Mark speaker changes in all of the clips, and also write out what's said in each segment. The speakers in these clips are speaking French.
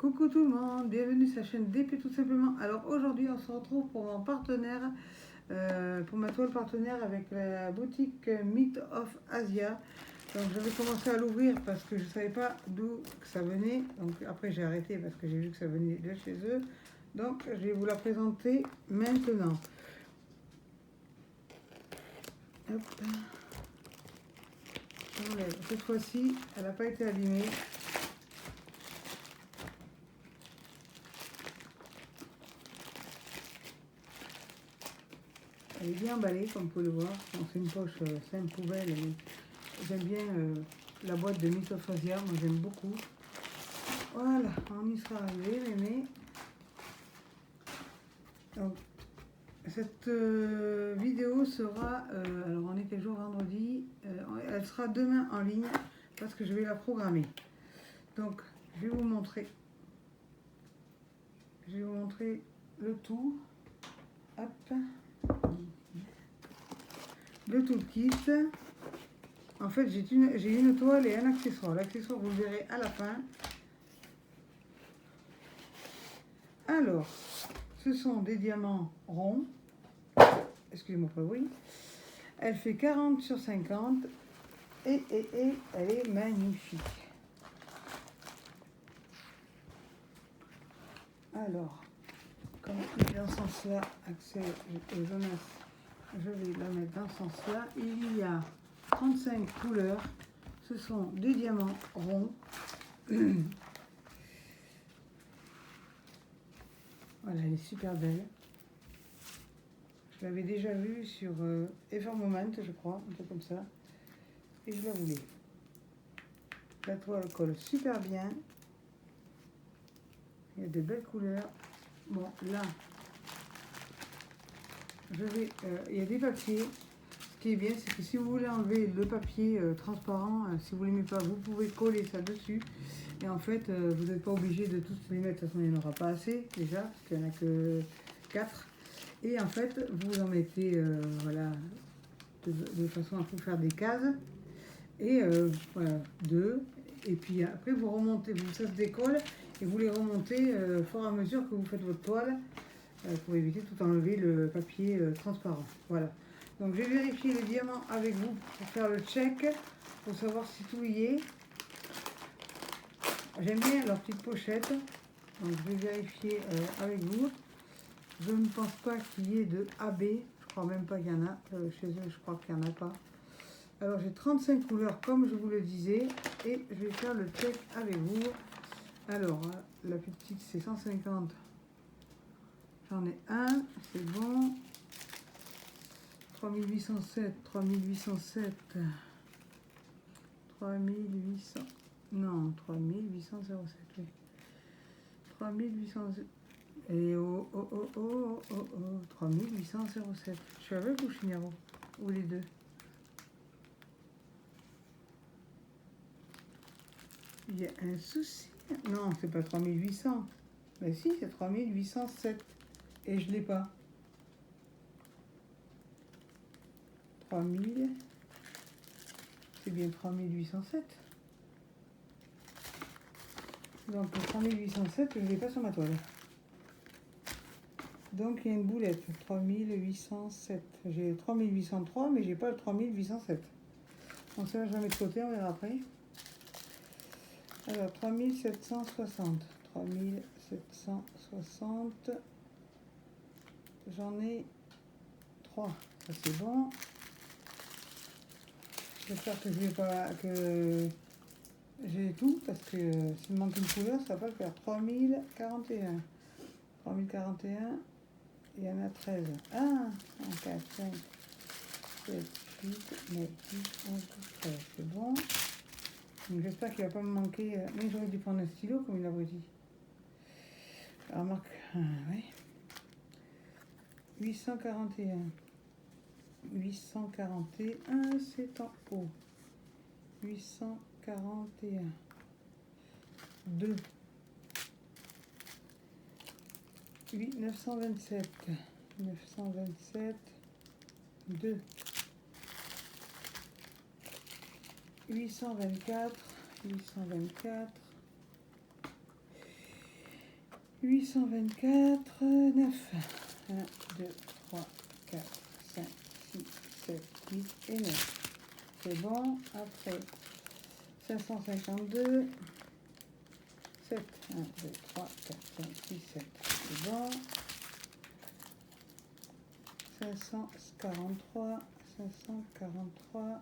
Speaker 1: Coucou tout le monde, bienvenue sur la chaîne DP tout simplement. Alors aujourd'hui on se retrouve pour mon partenaire, pour ma toile partenaire avec la boutique Myth of Asia. Donc j'avais commencé à l'ouvrir parce que je ne savais pas d'où ça venait. Donc après j'ai arrêté parce que j'ai vu que ça venait de chez eux. Donc je vais vous la présenter maintenant. Hop. Cette fois-ci elle n'a pas été abîmée. Elle est bien emballée, comme vous pouvez le voir. Bon, c'est une poche, c'est une poubelle. J'aime bien la boîte de Myth of Asia, moi j'aime beaucoup. Voilà, on y sera arrivé, mais donc, cette vidéo sera, alors on est quel jour, vendredi, elle sera demain en ligne parce que je vais la programmer. Donc, je vais vous montrer le tout. Hop. Le toolkit. En fait, j'ai une toile et un accessoire. L'accessoire, vous le verrez à la fin. Alors, ce sont des diamants ronds. Excusez-moi pour le bruit. Elle fait 40 sur 50 et elle est magnifique. Alors, comme il est dans ce sens-là, Axel et Jonas, je vais la mettre dans ce sens-là. Il y a 35 couleurs. Ce sont des diamants ronds. Voilà, elle est super belle. Je l'avais déjà vue sur Ever Moment, je crois, un peu comme ça. Et je la voulais. La toile colle super bien. Il y a de belles couleurs. Bon, là, il y a des papiers. Ce qui est bien, c'est que si vous voulez enlever le papier transparent, si vous ne l'aimez pas, vous pouvez coller ça dessus. Et en fait, vous n'êtes pas obligé de tous les mettre. De toute façon, il n'y en aura pas assez, déjà, parce qu'il n'y en a que 4. Et en fait, vous en mettez, voilà, de façon à vous faire des cases. Et voilà, 2. Et puis après, vous remontez, ça se décolle. Et vous les remontez au fur et à mesure que vous faites votre toile. Pour éviter tout enlever le papier transparent. Voilà. Donc j'ai vérifié les diamants avec vous pour faire le check, pour savoir si tout y est. J'aime bien leur petite pochette. Donc je vais vérifier avec vous. Je ne pense pas qu'il y ait de AB. Je crois même pas qu'il y en a. Chez eux, je crois qu'il n'y en a pas. Alors j'ai 35 couleurs comme je vous le disais. Et je vais faire le check avec vous. Alors, la petite c'est 150. J'en ai un, c'est bon. 3807, 3807, 3800, non, 3807, oui. 3800, et 3807. Je suis avec vous, Chinero, ou les deux? Il y a un souci. Non, c'est pas 3800. Mais si, c'est 3807. Et je l'ai pas. 3000, c'est bien 3807. Donc le 3807, je ne l'ai pas sur ma toile. Donc il y a une boulette, 3807. J'ai 3803, mais j'ai pas le 3807. Donc ça, je vais mettre de côté, on verra après. Alors 3760. 3760. J'en ai 3. Ça c'est bon. J'espère que je vais pas que j'ai tout parce que s'il me manque une couleur, ça va pas le faire. 3041. 3041. Il y en a 13. 1, 4, 5, 7, 8, 9, 10, 11, 12, 13. C'est bon. Donc j'espère qu'il va pas me manquer. Mais j'aurais dû prendre un stylo comme il a dit. Remarque. Oui. 841. 841, c'est en haut. 841. 2. 8, 927. 927. 2. 824. 824. 824, 9. 1, 2, 3, 4, 5, 6, 7, 8 et 9. C'est bon. Après, 552. 7. 1, 2, 3, 4, 5, 6, 7. C'est bon. 543. 543.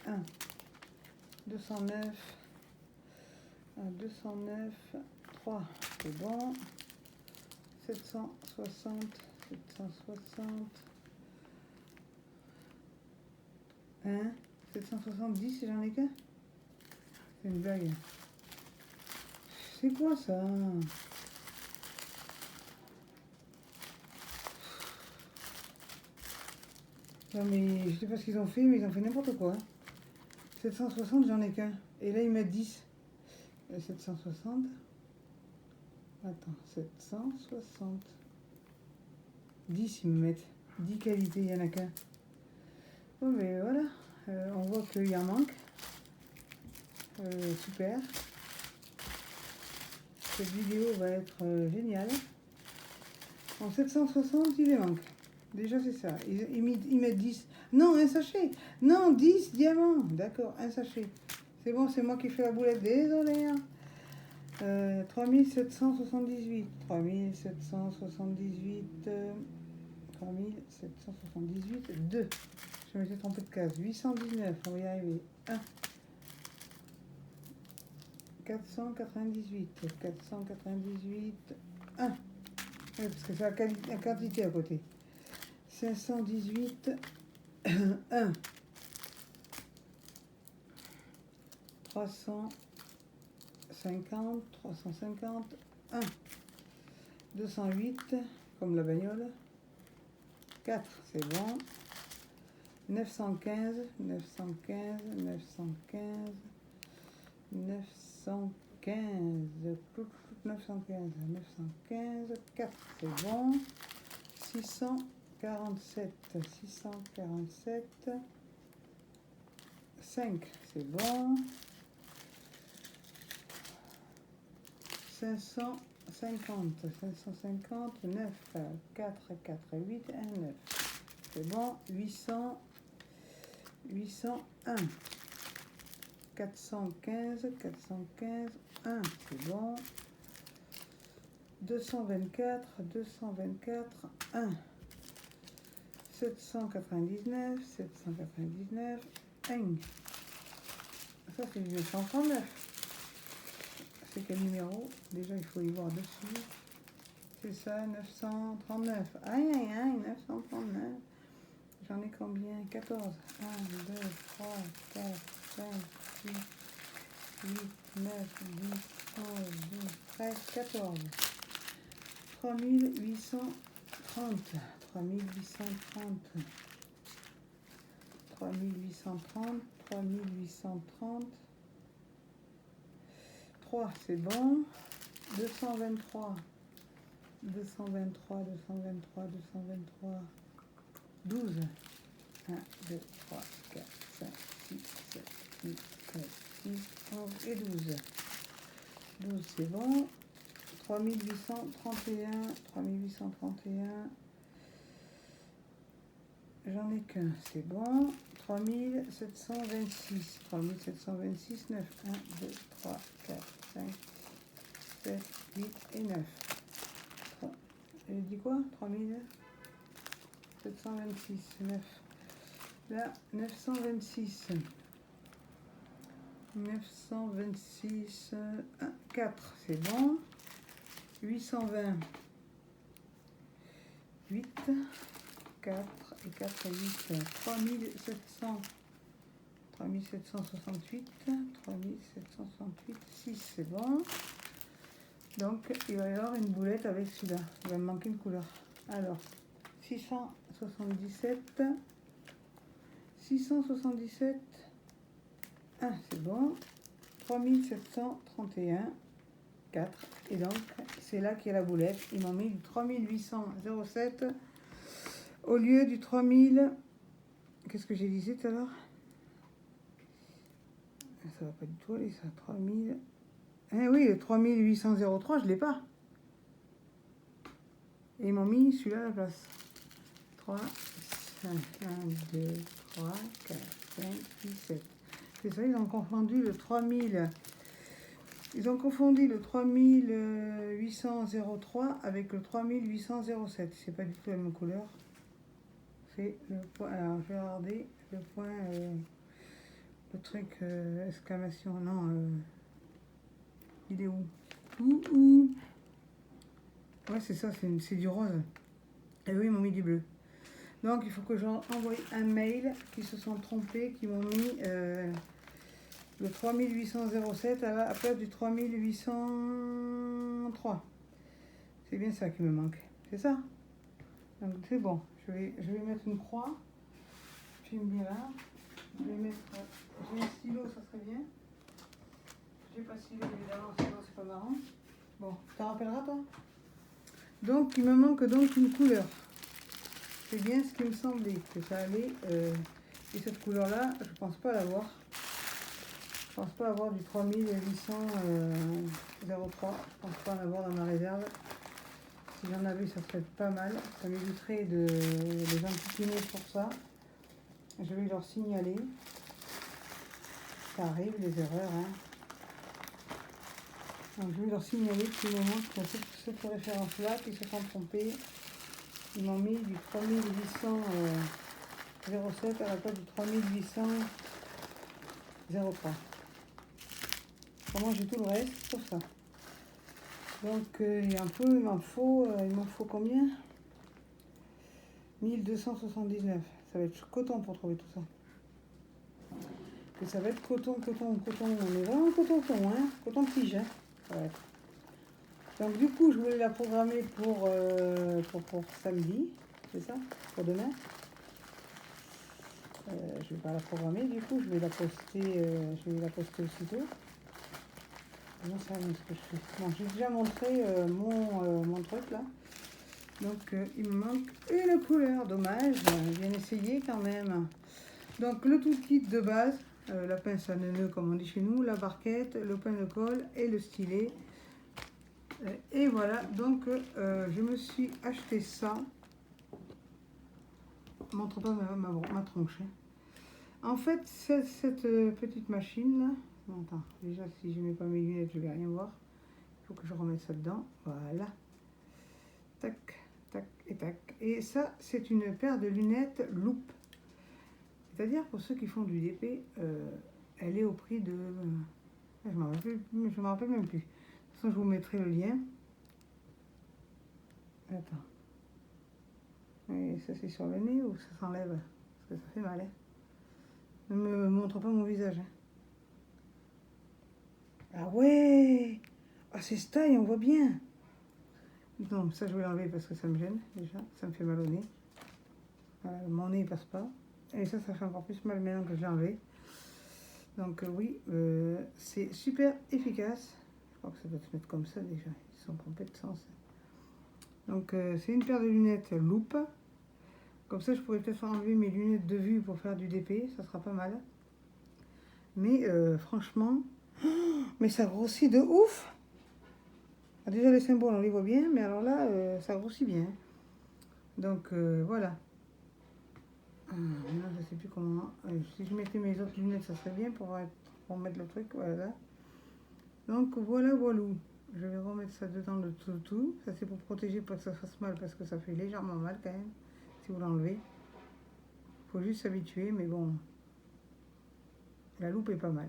Speaker 1: 1. 209. 209. 3. C'est bon. 760. 760. 1. 770 si j'en ai qu'un. C'est une blague. C'est quoi ça? Non mais je sais pas ce qu'ils ont fait, mais ils ont fait n'importe quoi. 760 j'en ai qu'un. Et là ils mettent 10. 760. Attends, 760. 10 ils me mettent. 10 qualités, il n'y en a qu'un. Bon mais voilà. On voit qu'il y en manque. Super. Cette vidéo va être géniale. En 760, il les manque. Déjà, c'est ça. Ils mettent 10. Non, un sachet. Non, 10 diamants. D'accord, un sachet. C'est bon, c'est moi qui fais la boulette. Désolé. Hein. 3778. 3778. 3778. 2. Je m'étais trompé de case. 819. On va y arriver. 1. 498. 498. 1. Oui, parce que c'est la quantité à côté. 518. 1. 350. 350. 1. 208. Comme la bagnole. 4. C'est bon. 915. 915. 915. 915. 915. 915. 4. C'est bon. 647. 647. 5. C'est bon. 550. 550. 9. 4. 4. 8. 1. 9. C'est bon. 800. 801. 415. 415. 1. C'est bon. 224. 224. 1. 799. 799. 1. Ça, c'est le 939. C'est quel numéro? Déjà, il faut y voir dessus. C'est ça, 939. Aïe, aïe, aïe, 939. J'en ai combien? 14. 1, 2, 3, 4, 5, 6, 8, 9, 10, 11, 12, 13, 14. 3830. 3830. 3830. 3830. 3, c'est bon. 223. 223, 223, 223. 12. 1, 2, 3, 4, 5, 6, 7, 8, 9, 10, 11 et 12. 12, c'est bon. 3831. 3831. J'en ai qu'un, c'est bon. 3726. 3726, 9. 1, 2, 3, 4, 5, 7, 8 et 9. J'ai dit quoi? 3726, 9. Là, 926. 926, 1, 4, c'est bon. 820. 8, 4 et 4 et 8. 3700. 3768. 3768, 6, c'est bon. Donc, il va y avoir une boulette avec celui-là. Il va me manquer une couleur. Alors, 677. 677. 1, c'est bon. 3731. 4. Et donc, c'est là qu'il y a la boulette. Ils m'ont mis du 3807 au lieu du 3000. Qu'est-ce que j'ai dit tout à l'heure? Ça va pas du tout aller, ça. 3000. Eh oui, le 3803, je l'ai pas. Et ils m'ont mis celui-là à la place. 3, 5, 1, 2, 3, 4, 5, 6, 7. C'est ça, ils ont confondu le 3000. Ils ont confondu le 3803 avec le 3807. C'est pas du tout la même couleur. C'est le point. Alors, je vais regarder le point. Le truc exclamation. Non. Il est où? Ouh. Ouais, c'est ça, c'est du rose. Et eux, ils m'ont mis du bleu. Donc, il faut que j'envoie un mail qui se sont trompés, qui m'ont mis le 3807 à la place du 3803. C'est bien ça qui me manque. C'est ça? Donc, c'est bon. Je vais mettre une croix. J'aime bien là. Je vais mettre. J'ai un stylo, ça serait bien. J'ai pas de stylo, évidemment, sinon c'est pas marrant. Bon, tu t'en rappelleras, toi? Donc, il me manque donc une couleur. C'est bien ce qui me semblait que ça allait. Et cette couleur-là, je pense pas l'avoir. Je pense pas avoir du 3803. Je pense pas en avoir dans ma réserve. Si j'en avais, ça serait pas mal. Ça m'éviterait de les enquiquiner pour ça. Je vais leur signaler. Ça arrive, les erreurs. Hein. Donc, je vais leur signaler qu'il me manque cette référence-là, qui se sont trompés. Ils m'ont mis du 3807 à la place du 3803. Comment j'ai tout le reste, sauf ça. Donc, il m'en faut combien? 1279. Ça va être coton pour trouver tout ça. Et ça va être coton. On est vraiment coton, hein. Coton-tige, hein. Ça va être. Donc, du coup, je voulais la programmer pour samedi. C'est ça? Pour demain. Je vais pas la programmer, du coup, je vais la poster aussitôt. Non, ça rien ce que je fais. Bon, j'ai déjà montré mon truc là. Donc, il me manque une couleur, dommage. Je viens essayer quand même. Donc, le tout kit de base, la pince à nœud comme on dit chez nous, la barquette, le pain de colle et le stylet. Et voilà, donc je me suis acheté ça. Je montre pas ma tronche. Hein. En fait, cette petite machine là. Non, attends, déjà si je mets pas mes lunettes, je vais rien voir. Il faut que je remette ça dedans. Voilà. Tac, tac et tac. Et ça, c'est une paire de lunettes loupe. C'est-à-dire pour ceux qui font du DP, elle est au prix de. Je ne me rappelle même plus. De toute façon, je vous mettrai le lien. Attends. Et ça, c'est sur le nez ou ça s'enlève? Parce que ça fait mal. Hein. Ne me montre pas mon visage. Hein. Ah ouais! Ah, c'est ce taille, on voit bien. Non, ça, je vais l'enlever parce que ça me gêne déjà. Ça me fait mal au nez. Voilà, mon nez, il passe pas. Et ça fait encore plus mal maintenant que je l'ai enlevé. Donc, oui, c'est super efficace. Je crois que ça doit se mettre comme ça déjà. Ils sont trompés de sens. Donc, c'est une paire de lunettes loupe. Comme ça, je pourrais peut-être enlever mes lunettes de vue pour faire du DP. Ça sera pas mal. Mais franchement, mais ça grossit de ouf. Ah, déjà, les symboles, on les voit bien. Mais alors là, ça grossit bien. Donc, voilà. Non, je sais plus comment. Si je mettais mes autres lunettes, ça serait bien pour mettre le truc. Voilà. Donc, voilà. Je vais remettre ça dedans le tout. Ça, c'est pour protéger, pas que ça fasse mal, parce que ça fait légèrement mal quand même, si vous l'enlevez. Faut juste s'habituer, mais bon. La loupe est pas mal.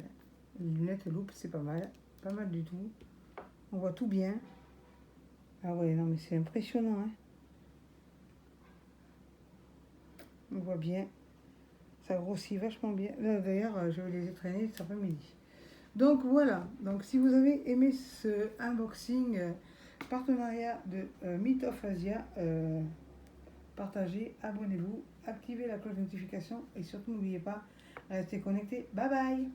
Speaker 1: Les lunettes loupe, c'est pas mal. Pas mal du tout. On voit tout bien. Ah ouais, non, mais c'est impressionnant, hein. On voit bien. Ça grossit vachement bien. Là, d'ailleurs, je vais les traîner cet après-midi. Donc voilà. Donc si vous avez aimé ce unboxing partenariat de Myth of Asia, partagez, abonnez-vous, activez la cloche de notification et surtout n'oubliez pas, restez connectés. Bye bye!